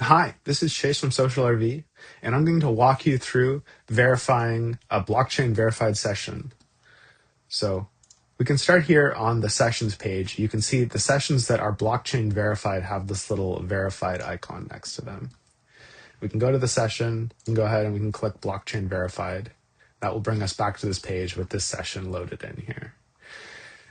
Hi, this is Chase from Social RV, and I'm going to walk you through verifying a blockchain verified session. So we can start here on the sessions page. You can see the sessions that are blockchain verified have this little verified icon next to them. We can go to the session and go ahead and we can click blockchain verified. That will bring us back to this page with this session loaded in here.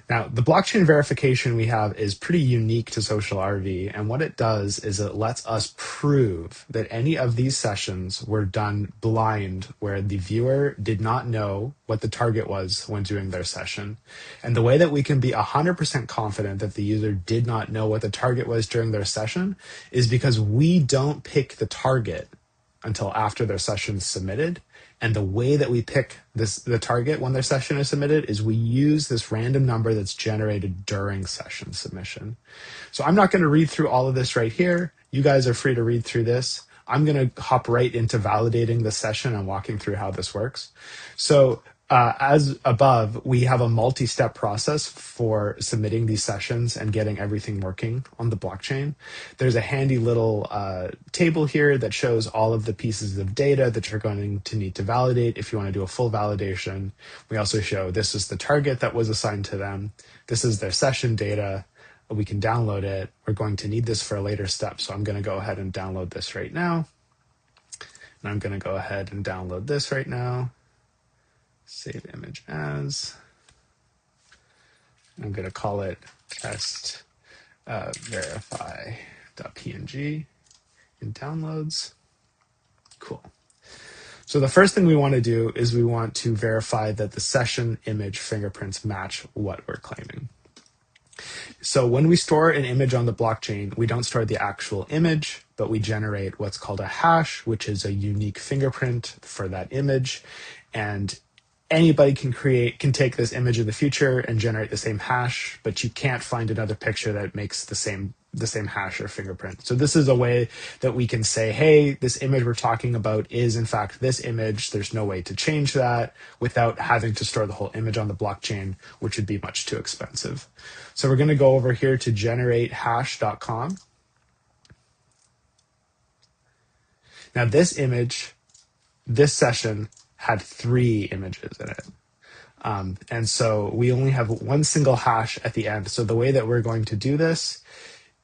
Now, the blockchain verification we have is pretty unique to Social RV, and what it does is it lets us prove that any of these sessions were done blind, where the viewer did not know what the target was when doing their session. And the way that we can be 100% confident that the user did not know what the target was during their session is because we don't pick the target until after their session is submitted. And the way that we pick the target when their session is submitted is we use this random number that's generated during session submission. So I'm not going to read through all of this right here. You guys are free to read through this. I'm going to hop right into validating the session and walking through how this works. So as above, we have a multi-step process for submitting these sessions and getting everything working on the blockchain. There's a handy little table here that shows all of the pieces of data that you're going to need to validate if you want to do a full validation. We also show this is the target that was assigned to them. This is their session data. We can download it. We're going to need this for a later step. So I'm going to go ahead and download this right now. And I'm going to go ahead and download this right now. Save image as. I'm going to call it test verify.png in downloads. Cool. So the first thing we want to do is we want to verify that the session image fingerprints match what we're claiming. So when we store an image on the blockchain, we don't store the actual image, but we generate what's called a hash, which is a unique fingerprint for that image. And anybody can take this image in the future and generate the same hash, but you can't find another picture that makes the same hash or fingerprint. So this is a way that we can say, hey, this image we're talking about is in fact this image. There's no way to change that without having to store the whole image on the blockchain, which would be much too expensive. So we're going to go over here to generatehash.com. Now this image, this session had 3 images in it. And so we only have one single hash at the end. So the way that we're going to do this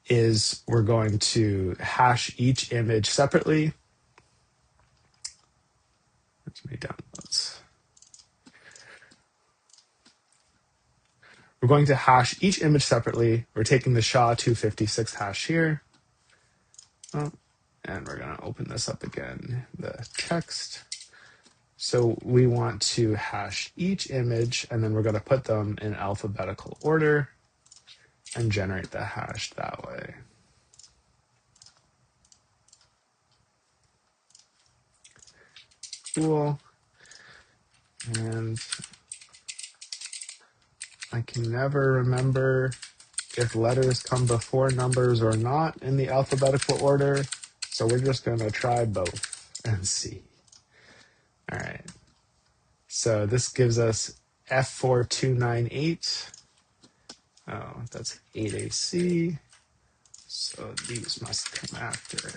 is we're going to hash each image separately. There's my downloads. We're going to hash each image separately. We're taking the SHA-256 hash here. And we're going to open this up again, the text. So we want to hash each image, and then we're going to put them in alphabetical order and generate the hash that way. Cool. And I can never remember if letters come before numbers or not in the alphabetical order. So we're just going to try both and see. All right. So this gives us F4298. Oh, that's 8AC. So these must come after.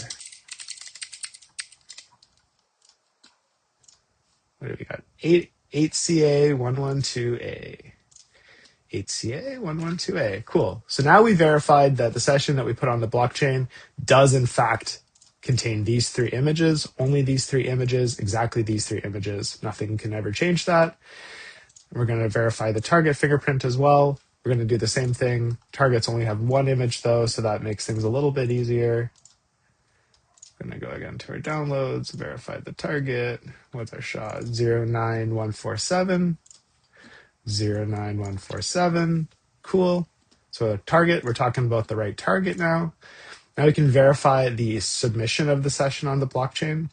What do we got? 8CA112A. 8CA112A. Cool. So now we verified that the session that we put on the blockchain does in fact contain these 3 images, only these 3 images, exactly these 3 images. Nothing can ever change that. We're going to verify the target fingerprint as well. We're going to do the same thing. Targets only have 1 image though, so that makes things a little bit easier. I'm going to go again to our downloads, verify the target. What's our SHA? 09147. 09147. Cool. So target, we're talking about the right target now. Now we can verify the submission of the session on the blockchain.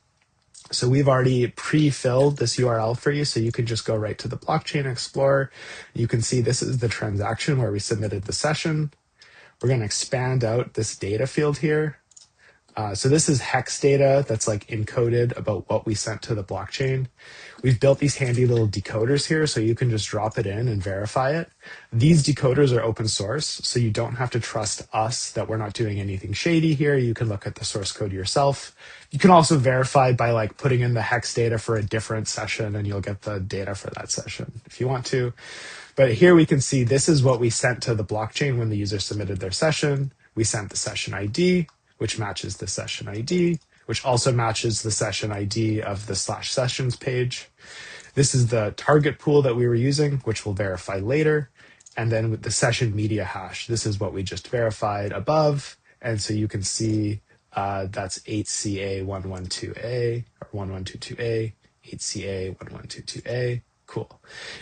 So we've already pre-filled this URL for you, so you can just go right to the Blockchain Explorer. You can see this is the transaction where we submitted the session. We're going to expand out this data field here. So this is hex data that's like encoded about what we sent to the blockchain. We've built these handy little decoders here so you can just drop it in and verify it. These decoders are open source, so you don't have to trust us that we're not doing anything shady here. You can look at the source code yourself. You can also verify by like putting in the hex data for a different session and you'll get the data for that session if you want to. But here we can see this is what we sent to the blockchain when the user submitted their session. We sent the session ID, which matches the session ID, which also matches the session ID of the /sessions page. This is the target pool that we were using, which we'll verify later. And then with the session media hash, this is what we just verified above. And so you can see that's 8CA112A or 1122A, 8CA1122A. Cool.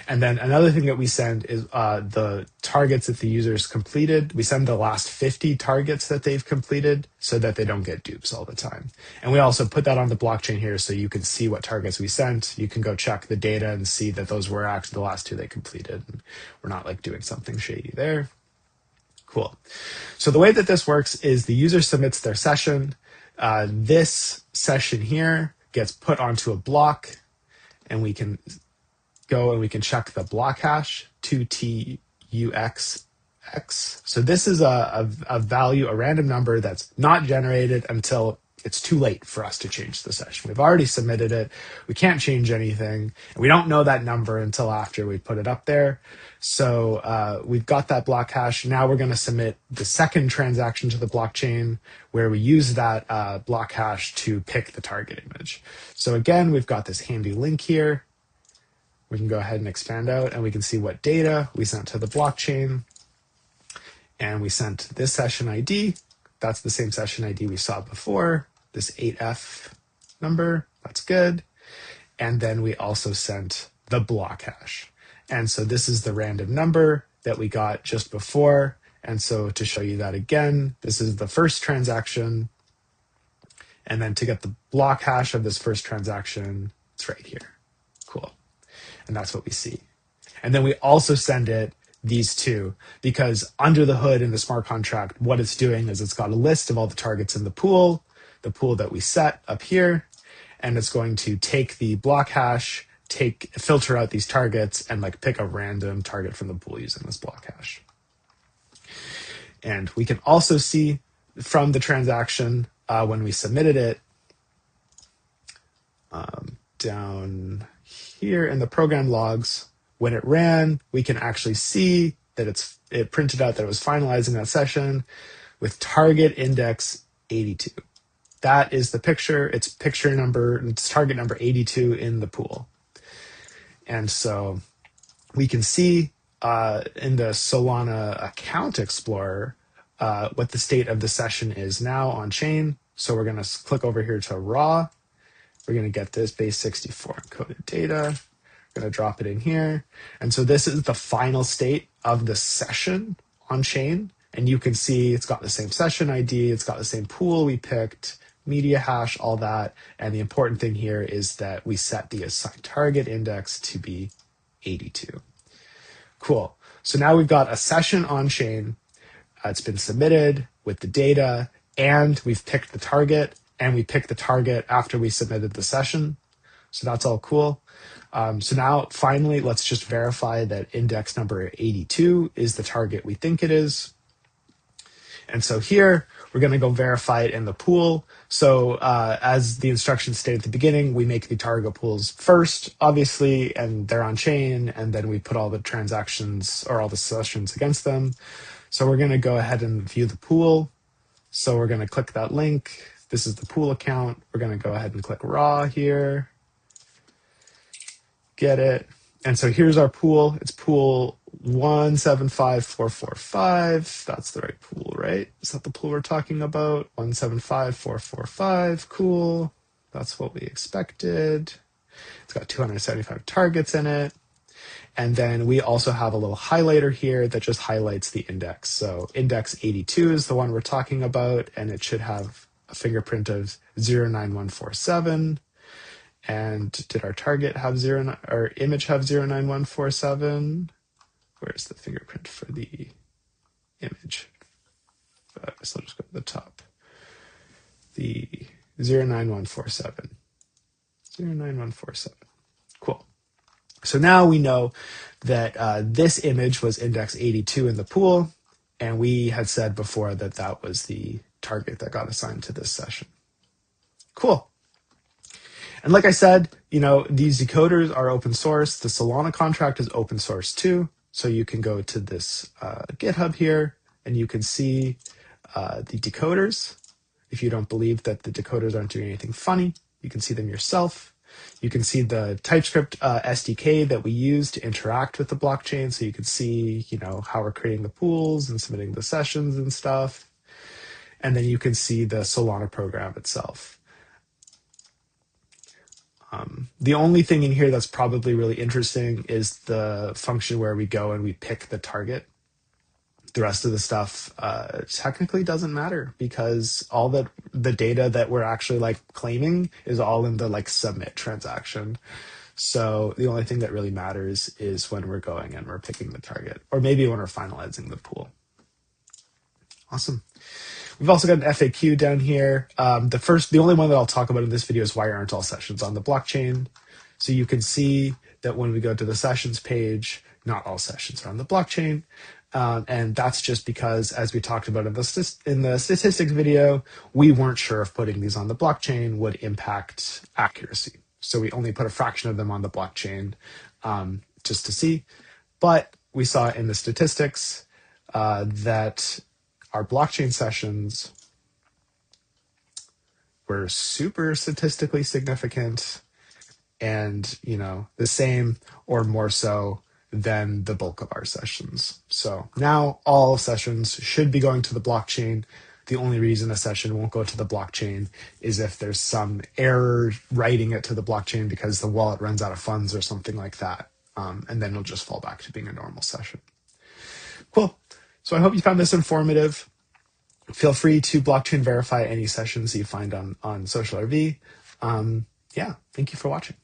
And then another thing that we send is the targets that the users completed. We send the last 50 targets that they've completed so that they don't get dupes all the time. And we also put that on the blockchain here so you can see what targets we sent. You can go check the data and see that those were actually the last 2 they completed. And we're not like doing something shady there. Cool. So the way that this works is the user submits their session. This session here gets put onto a block and we can go and we can check the block hash 2TUXX. So this is a value, a random number that's not generated until it's too late for us to change the session. We've already submitted it. We can't change anything. And we don't know that number until after we put it up there. So we've got that block hash. Now we're going to submit the second transaction to the blockchain where we use that block hash to pick the target image. So again, we've got this handy link here. We can go ahead and expand out and we can see what data we sent to the blockchain. And we sent this session ID. That's the same session ID we saw before, this 8F number. That's good. And then we also sent the block hash. And so this is the random number that we got just before. And so to show you that again, this is the first transaction. And then to get the block hash of this first transaction, it's right here. Cool. And that's what we see. And then we also send it these two because under the hood in the smart contract, what it's doing is it's got a list of all the targets in the pool that we set up here, and it's going to take the block hash, filter out these targets and like pick a random target from the pool using this block hash. And we can also see from the transaction when we submitted it down here in the program logs, when it ran, we can actually see that it printed out that it was finalizing that session with target index 82. That is the picture. It's target number 82 in the pool. And so we can see in the Solana account explorer what the state of the session is now on chain. So we're going to click over here to raw. We're going to get this base 64 encoded data. We're going to drop it in here. And so this is the final state of the session on chain. And you can see it's got the same session ID. It's got the same pool we picked, media hash, all that. And the important thing here is that we set the assigned target index to be 82. Cool. So now we've got a session on chain. It's been submitted with the data, and we've picked the target. And we picked the target after we submitted the session. So that's all cool. So now finally, let's just verify that index number 82 is the target we think it is. And so here, we're going to go verify it in the pool. So as the instructions state at the beginning, we make the target pools first, obviously, and they're on chain. And then we put all the transactions or all the sessions against them. So we're going to go ahead and view the pool. So we're going to click that link. This is the pool account. We're going to go ahead and click raw here. Get it. And so here's our pool. It's pool 175445. That's the right pool, right? Is that the pool we're talking about? 175445. Cool. That's what we expected. It's got 275 targets in it. And then we also have a little highlighter here that just highlights the index. So index 82 is the one we're talking about, and it should have a fingerprint of 09147. And did our target have our image have 09147? Where's the fingerprint for the image? So I'll just go to the top. the 09147. 09147. Cool. So now we know that this image was index 82 in the pool, and we had said before that that was the target that got assigned to this session. Cool. And like I said, these decoders are open source. The Solana contract is open source too. So you can go to this GitHub here, and you can see the decoders. If you don't believe that the decoders aren't doing anything funny, you can see them yourself. You can see the TypeScript SDK that we use to interact with the blockchain. So you can see, how we're creating the pools and submitting the sessions and stuff. And then you can see the Solana program itself. The only thing in here that's probably really interesting is the function where we go and we pick the target. The rest of the stuff technically doesn't matter because all the data that we're actually claiming is all in the submit transaction. So the only thing that really matters is when we're going and we're picking the target, or maybe when we're finalizing the pool. Awesome. We've also got an FAQ down here. The only one that I'll talk about in this video is why aren't all sessions on the blockchain? So you can see that when we go to the sessions page, not all sessions are on the blockchain. And that's just because, as we talked about in the statistics video, we weren't sure if putting these on the blockchain would impact accuracy. So we only put a fraction of them on the blockchain just to see. But we saw in the statistics that our blockchain sessions were super statistically significant and, the same or more so than the bulk of our sessions. So now all sessions should be going to the blockchain. The only reason a session won't go to the blockchain is if there's some error writing it to the blockchain because the wallet runs out of funds or something like that. And then it'll just fall back to being a normal session. Cool. So I hope you found this informative. Feel free to blockchain verify any sessions you find on SocialRV. Thank you for watching.